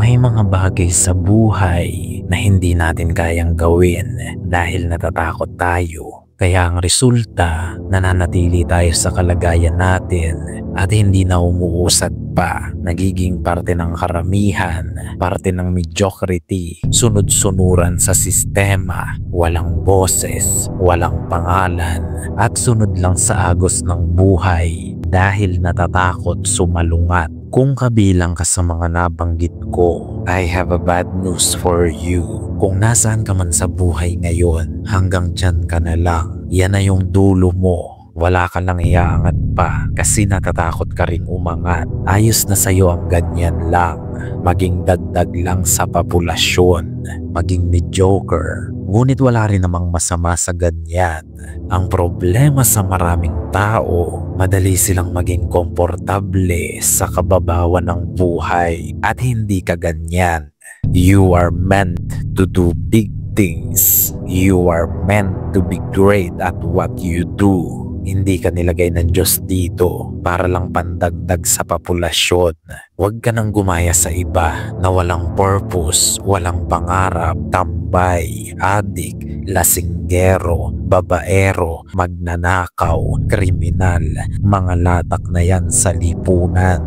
May mga bagay sa buhay na hindi natin kayang gawin dahil natatakot tayo. Kaya ang resulta, nananatili tayo sa kalagayan natin at hindi na umuusad pa. Nagiging parte ng karamihan, parte ng mediocrity, sunod-sunuran sa sistema, walang boses, walang pangalan, at sunod lang sa agos ng buhay dahil natatakot sumalungat. Kung kabilang ka sa mga nabanggit ko, I have a bad news for you. Kung nasaan ka man sa buhay ngayon, hanggang dyan ka na lang. Yan na yung dulo mo. Wala ka lang iaangat pa kasi natatakot ka ring umangat. Ayos na sa'yo ang ganyan lang. Maging dagdag lang sa populasyon. Maging mediocre. Ngunit wala rin namang masama sa ganyan. Ang problema sa maraming tao, madali silang maging komportable sa kababawan ng buhay at hindi ka ganyan. You are meant to do big things. You are meant to be great at what you do. Hindi ka nilagay ng Diyos dito para lang pandagdag sa populasyon. Huwag ka nang gumaya sa iba na walang purpose, walang pangarap, tambay, adik, lasinggero, babaero, magnanakaw, kriminal, mga latak na yan sa lipunan.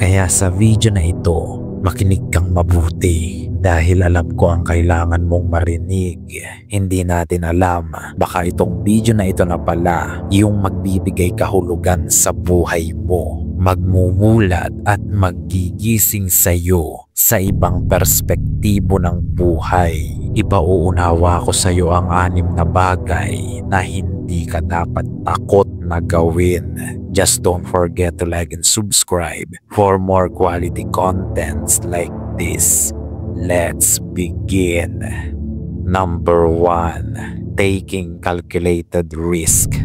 Kaya sa video na ito, makinig kang mabuti dahil alam ko ang kailangan mong marinig. Hindi natin alam, baka itong video na ito na pala yung magbibigay kahulugan sa buhay mo. Magmumulat at maggigising sa iyo sa ibang perspektibo ng buhay. Ipauunawa ko sa iyo ang 6 na bagay na hindi ka dapat takot na gawin. Just don't forget to like and subscribe for more quality contents like this. Let's begin. Number 1. Taking calculated risk.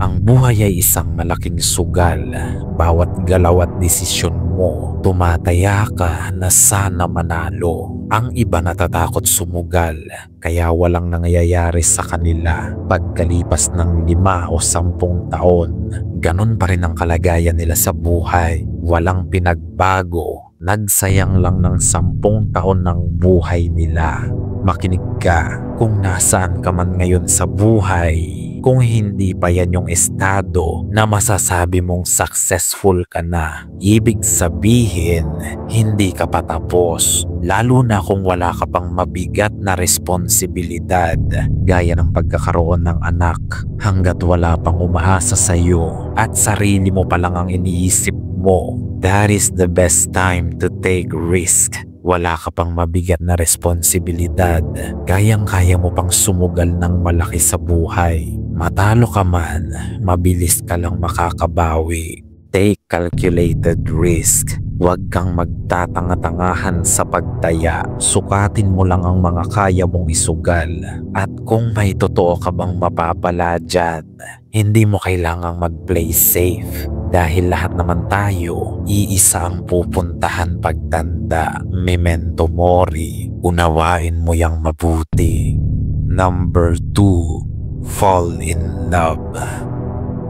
Ang buhay ay isang malaking sugal. Bawat galaw at desisyon mo, tumataya ka na sana manalo. Ang iba natatakot sumugal, kaya walang nangyayari sa kanila. Pagkalipas ng 5 o 10 taon, ganon pa rin ang kalagayan nila sa buhay. Walang pinagbago. Nagsayang lang ng 10 taon ng buhay nila. Makinig ka kung nasaan ka man ngayon sa buhay. Kung hindi pa yan yung estado na masasabi mong successful ka na, ibig sabihin, hindi ka pa tapos. Lalo na kung wala ka pang mabigat na responsibilidad, gaya ng pagkakaroon ng anak, hanggat wala pang umaasa sa iyo at sarili mo pa lang ang iniisip mo. That is the best time to take risk. Wala ka pang mabigat na responsibilidad. Kayang-kaya mo pang sumugal ng malaki sa buhay. Matalo ka man, mabilis ka lang makakabawi. Take calculated risk. Huwag kang magtatanga-tangahan sa pagtaya. Sukatin mo lang ang mga kaya mong isugal. At kung may totoo ka bang mapapala dyan, hindi mo kailangang mag-play safe. Dahil lahat naman tayo, iisa ang pupuntahan pagtanda. Memento mori. Unawain mo yang mabuti. Number 2. Fall in love.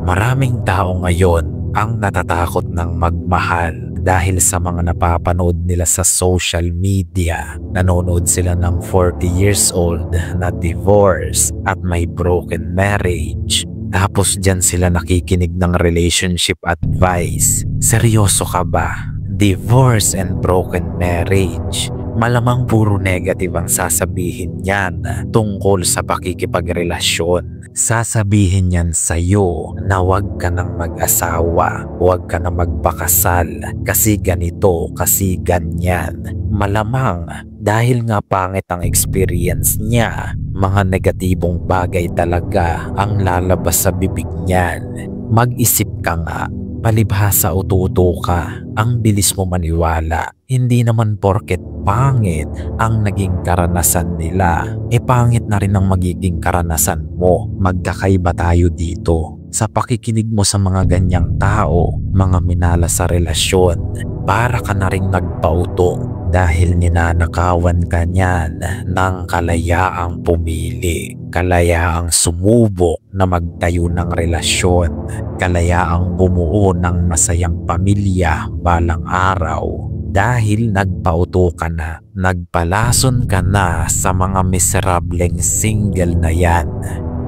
Maraming tao ngayon ang natatakot ng magmahal dahil sa mga napapanood nila sa social media. Nanonood sila ng 40 years old na divorce at may broken marriage. Tapos dyan sila nakikinig ng relationship advice. Seryoso ka ba? Divorce and broken marriage. Malamang puro negative ang sasabihin niyan tungkol sa pakikipagrelasyon. Sasabihin niyan sa'yo na huwag ka nang mag-asawa, huwag ka na magpakasal, kasi ganito, kasi ganyan. Malamang dahil nga pangit ang experience niya, mga negatibong bagay talaga ang lalabas sa bibig niyan. Mag-isip ka nga, palibhasa uto-uto ka, ang bilis mo maniwala. Hindi naman porket pangit ang naging karanasan nila, pangit na rin ang magiging karanasan mo. Magkakaiba tayo dito. Sa pakikinig mo sa mga ganyang tao, mga minala sa relasyon, para ka na rin nagpauto dahil ninanakawan ka niyan ng kalayaang pumili, kalayaang sumubok na magtayo ng relasyon, kalayaang bumuo ng masayang pamilya balang araw. dahil nagpauto ka na, nagpalason ka na sa mga miserableng single na yan.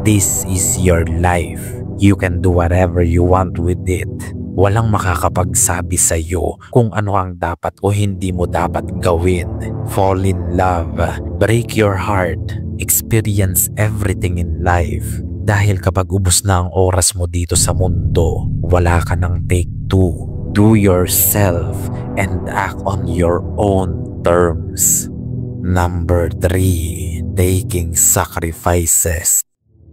This is your life. You can do whatever you want with it. Walang makakapagsabi sa iyo kung ano ang dapat o hindi mo dapat gawin. Fall in love, break your heart, experience everything in life. Dahil kapag ubos na ang oras mo dito sa mundo, wala ka ng take two. Do yourself and act on your own terms. Number 3, taking sacrifices.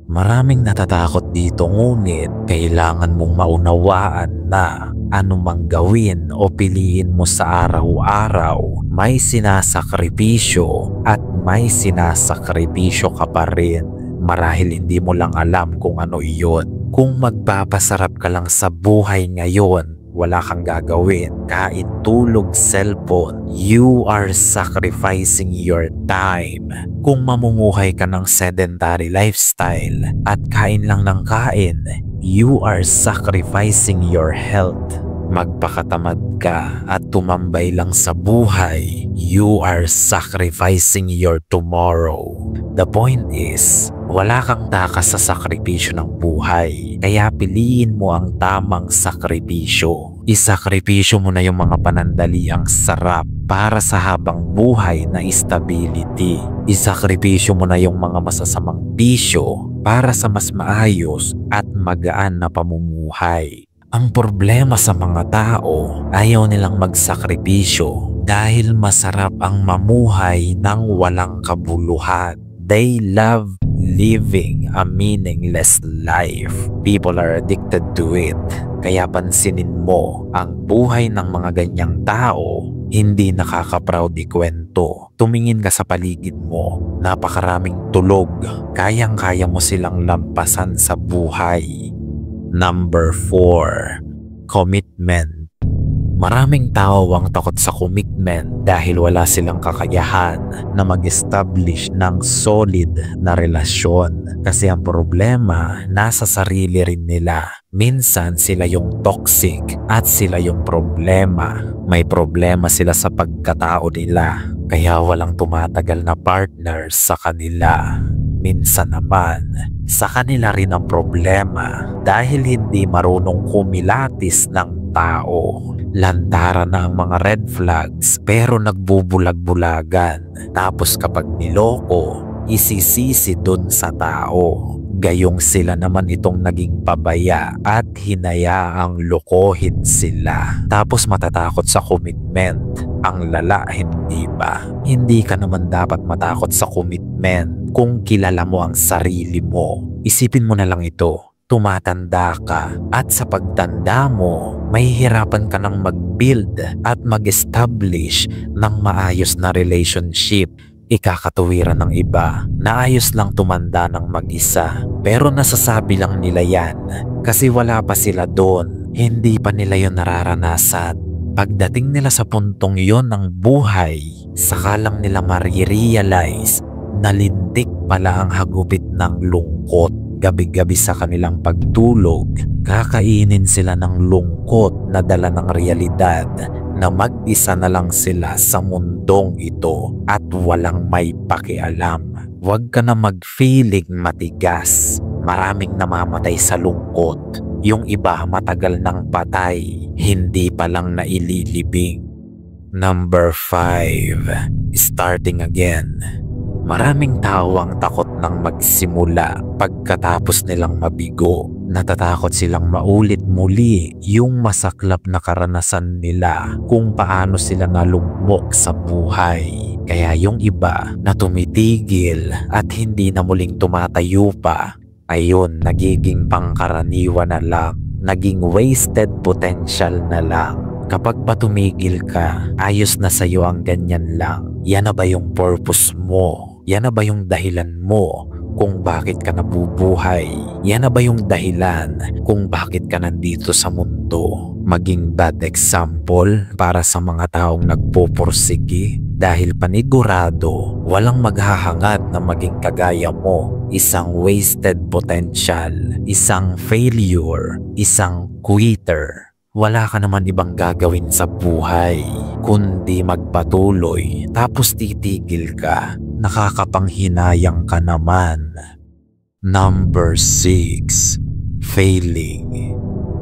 Maraming natatakot dito, ngunit kailangan mong maunawaan na anumang gawin o piliin mo sa araw-araw, may sinasakripisyo at may sinasakripisyo ka pa rin. Marahil hindi mo lang alam kung ano iyon. Kung magpapasarap ka lang sa buhay ngayon, wala kang gagawin, kain, tulog, cellphone, you are sacrificing your time. Kung mamumuhay ka ng sedentary lifestyle at kain lang ng kain, you are sacrificing your health. Magpakatamad ka at tumambay lang sa buhay, you are sacrificing your tomorrow. The point is, wala kang takas sa sakripisyo ng buhay, kaya piliin mo ang tamang sakripisyo. Isakripisyo mo na yung mga panandaliang sarap para sa habang buhay na stability. Isakripisyo mo na yung mga masasamang bisyo para sa mas maayos at magaan na pamumuhay. Ang problema sa mga tao, ayaw nilang magsakripisyo dahil masarap ang mamuhay ng walang kabuluhan. They love living a meaningless life. People are addicted to it. Kaya pansinin mo, ang buhay ng mga ganyang tao hindi nakaka-proud ikwento. Tumingin ka sa paligid mo, napakaraming tulog. Kayang-kaya mo silang lampasan sa buhay. Number 4, commitment. Maraming tao ang takot sa commitment dahil wala silang kakayahan na mag-establish ng solid na relasyon. Kasi ang problema, nasa sarili rin nila. Minsan sila yung toxic at sila yung problema. May problema sila sa pagkatao nila, kaya walang tumatagal na partner sa kanila. Minsan naman, sa kanila rin ang problema dahil hindi marunong kumilatis ng tao. Lantaran na ang mga red flags pero nagbubulag-bulagan. Tapos kapag niloko, isisisi dun sa tao. Gayong sila naman itong naging pabaya at hinayaang lokohin sila. Tapos matatakot sa commitment. Ang lala, hindi ba? Hindi ka naman dapat matakot sa commitment kung kilala mo ang sarili mo. Isipin mo na lang ito. Tumatanda ka at sa pagtanda mo, mahihirapan ka ng mag-build at mag-establish ng maayos na relationship. Ikakatuwiran ng iba na ayos lang tumanda ng mag-isa, pero nasasabi lang nila yan kasi wala pa sila doon, hindi pa nila yon nararanasan. Pagdating nila sa puntong yon ng buhay, saka lang nila marirealize na lintik pala ang hagupit ng lungkot. Gabi-gabi sa kanilang pagtulog, kakainin sila ng lungkot na dala ng realidad na mag-isa na lang sila sa mundong ito at walang may pakialam. Huwag ka na mag-feeling matigas. Maraming namamatay sa lungkot. Yung iba matagal nang patay, hindi pa lang naililibing. Number 5, starting again. Maraming tao ang takot ng magsimula pagkatapos nilang mabigo. Natatakot silang maulit muli yung masaklap na karanasan nila kung paano sila nalugmok sa buhay. Kaya yung iba na tumitigil at hindi na muling tumatayo pa, ayun, nagiging pangkaraniwan na lang, naging wasted potential na lang. Kapag ba tumigil ka, ayos na sa'yo ang ganyan lang. Yan na ba yung purpose mo? Yan na ba yung dahilan mo kung bakit ka nabubuhay? Yan na ba yung dahilan kung bakit ka nandito sa mundo? Maging bad example para sa mga taong nagpupursigi dahil panigurado walang maghahangad na maging kagaya mo. Isang wasted potential, isang failure, isang quitter. Wala ka naman ibang gagawin sa buhay kundi magpatuloy tapos titigil ka. Nakakapanghinayang ka naman. Number 6. Failing.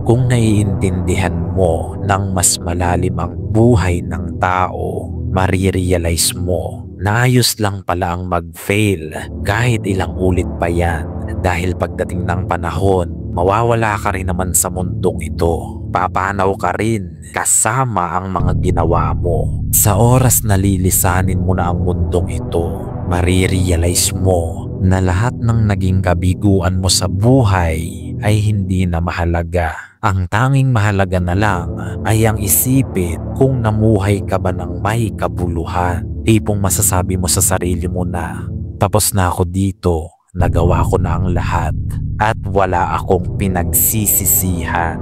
Kung naiintindihan mo ng mas malalim ang buhay ng tao, marirealize mo na ayos lang pala ang mag-fail kahit ilang ulit pa yan. Dahil pagdating ng panahon, mawawala ka rin naman sa mundong ito. Papanaw ka rin kasama ang mga ginawa mo. Sa oras na lilisanin mo na ang mundong ito, marirealize mo na lahat ng naging kabiguan mo sa buhay ay hindi na mahalaga. Ang tanging mahalaga na lang ay ang isipin kung namuhay ka ba ng may kabuluhan. Tipong masasabi mo sa sarili mo na, tapos na ako dito, nagawa ko na ang lahat at wala akong pinagsisisihan.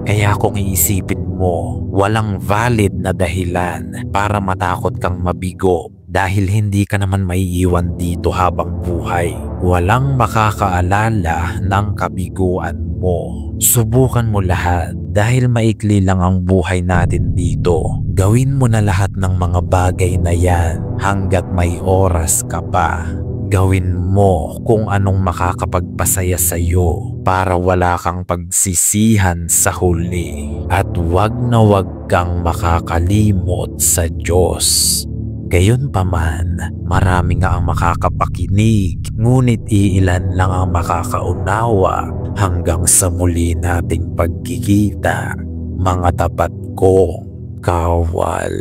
Kaya kung iisipin mo, walang valid na dahilan para matakot kang mabigo dahil hindi ka naman maiiwan dito habang buhay. Walang makakaalala ng kabiguan mo. Subukan mo lahat dahil maikli lang ang buhay natin dito. Gawin mo na lahat ng mga bagay na yan hanggat may oras ka pa. Gawin mo kung anong makakapagpasaya sa iyo para wala kang pagsisihan sa huli. At wag na wag kang makakalimot sa Diyos. Gayunpaman, marami nga ang makakapakinig, ngunit iilan lang ang makakaunawa hanggang sa muli nating pagkikita, mga tapat kong kawal.